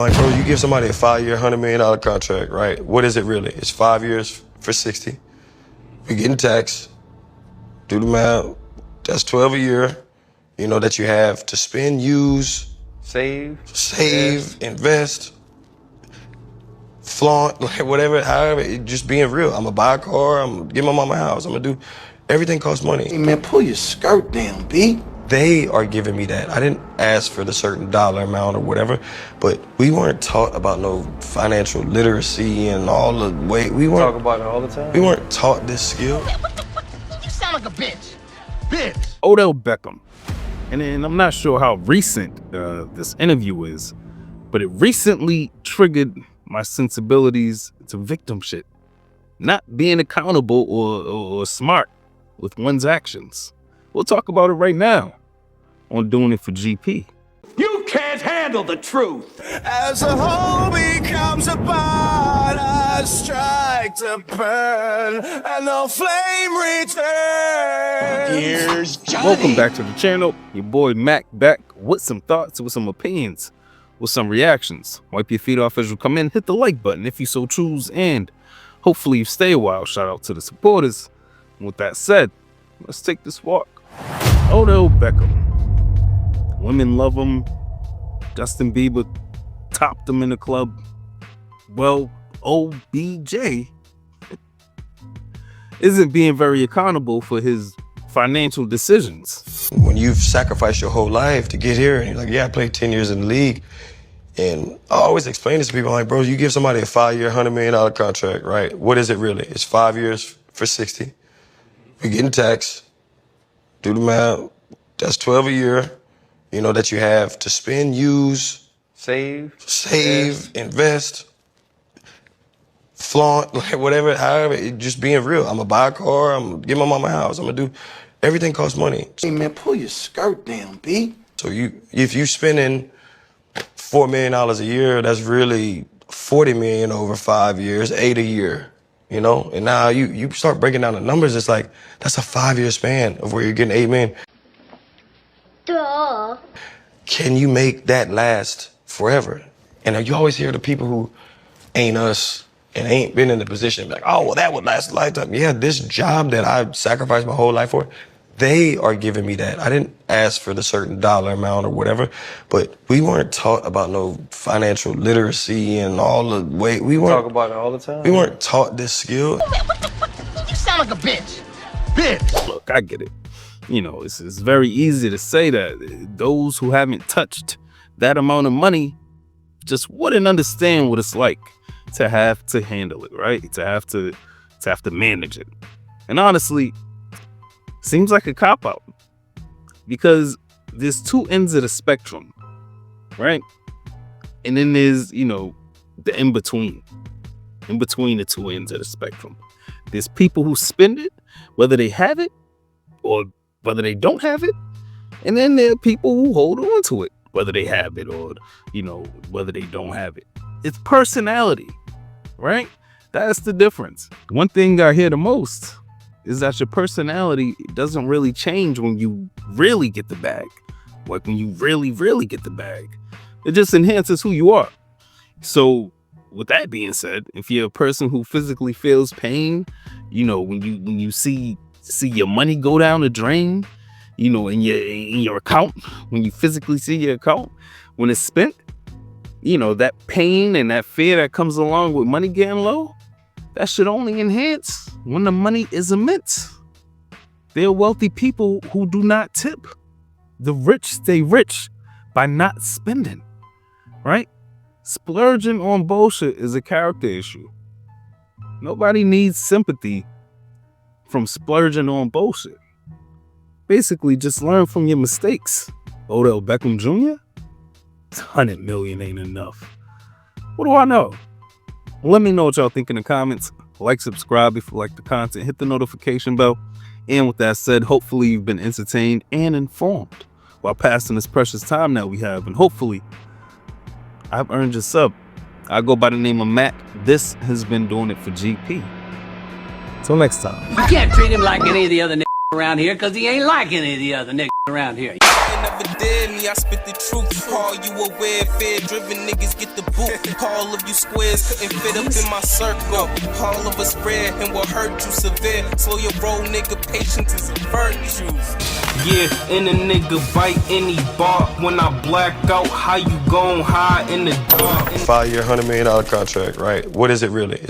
Like, bro, you give somebody a 5-year, $100 million contract, right? What is it really? It's 5 years for 60. You're getting taxed. Do the math. That's 12 a year, you know, that you have to spend, use, save, invest, flaunt, like whatever, however, just being real. I'm gonna buy a car, I'm gonna give my mama a house, I'm gonna do, everything costs money. Hey man, pull your skirt down, B. They are giving me that. I didn't ask for the certain dollar amount or whatever, but we weren't taught about no financial literacy and all the way. We weren't talk about it all the time. We weren't taught this skill. You sound like a bitch. Odell Beckham. And I'm not sure how recent this interview is, but it recently triggered my sensibilities to victim shit. Not being accountable or smart with one's actions. We'll talk about it right now on Doing It for GP. You can't handle the truth. As a whole becomes a part, I strike to burn, and the flame returns. Here's Johnny. Welcome back to the channel. Your boy Mac back with some thoughts, with some opinions, with some reactions. Wipe your feet off as you come in. Hit the like button if you so choose, and hopefully you stay a while. Shout out to the supporters. And with that said, let's take this walk. Odell Beckham. Women love him. Justin Bieber topped him in the club. Well, OBJ isn't being very accountable for his financial decisions. When you've sacrificed your whole life to get here, and you're like, yeah, I played 10 years in the league, and I always explain this to people, like, bro, you give somebody a 5-year, $100 million contract, right? What is it really? It's 5 years for 60. You're getting taxed. Do the math. That's 12 a year, you know, that you have to spend, use, save, invest, flaunt, like whatever, however, just being real. I'm gonna buy a car, I'm gonna give my mama a house, I'm gonna do, everything costs money. Hey man, pull your skirt down, B. So if you spending $4 million a year, that's really 40 million over 5 years, 8 a year. You know, and now you start breaking down the numbers, it's like, that's a 5-year span of where you're getting 8 million. Duh. Can you make that last forever? And you always hear the people who ain't us and ain't been in the position, like, oh, well, that would last a lifetime. Yeah, this job that I sacrificed my whole life for, they are giving me that. I didn't ask for the certain dollar amount or whatever, but we weren't taught about no financial literacy and all the way. We weren't talk about it all the time. We weren't taught this skill. You sound like a bitch. Look, I get it. You know, it's very easy to say that those who haven't touched that amount of money just wouldn't understand what it's like to have to handle it, right? To have to manage it. And honestly, seems like a cop-out, because there's two ends of the spectrum, right? And then there's, you know, the in-between the two ends of the spectrum. There's people who spend it, whether they have it or whether they don't have it. And then there are people who hold on to it, whether they have it or, you know, whether they don't have it. It's personality, right? That's the difference. One thing I hear the most is that your personality doesn't really change when you really get the bag. Like when you really, really get the bag. It just enhances who you are. So with that being said, if you're a person who physically feels pain, you know, when you see your money go down the drain, you know, in your account, when you physically see your account, when it's spent, you know, that pain and that fear that comes along with money getting low, that should only enhance when the money is immense. There are wealthy people who do not tip. The rich stay rich by not spending, right? Splurging on bullshit is a character issue. Nobody needs sympathy from splurging on bullshit. Basically, just learn from your mistakes. Odell Beckham Jr.? 100 million ain't enough. What do I know? Let me know what y'all think in the comments. Like, subscribe if you like the content. Hit the notification bell. And with that said, hopefully you've been entertained and informed while passing this precious time that we have. And hopefully, I've earned your sub. I go by the name of Matt. This has been Doing It for GP. Till next time. You can't treat him like any of the other around here because he ain't like any of the other niggas around here. ain't never did me, I spit the truth. Call you aware, fear-driven niggas get the boot. All of you squares couldn't fit up in my circle. All of us spread and will hurt you severe. Slow your roll, nigga, patience is a virtue. Yeah, and a nigga bite any bark. When I black out, how you gon' hide in the dark? 5-year, $100 million contract, right? What is it really? It's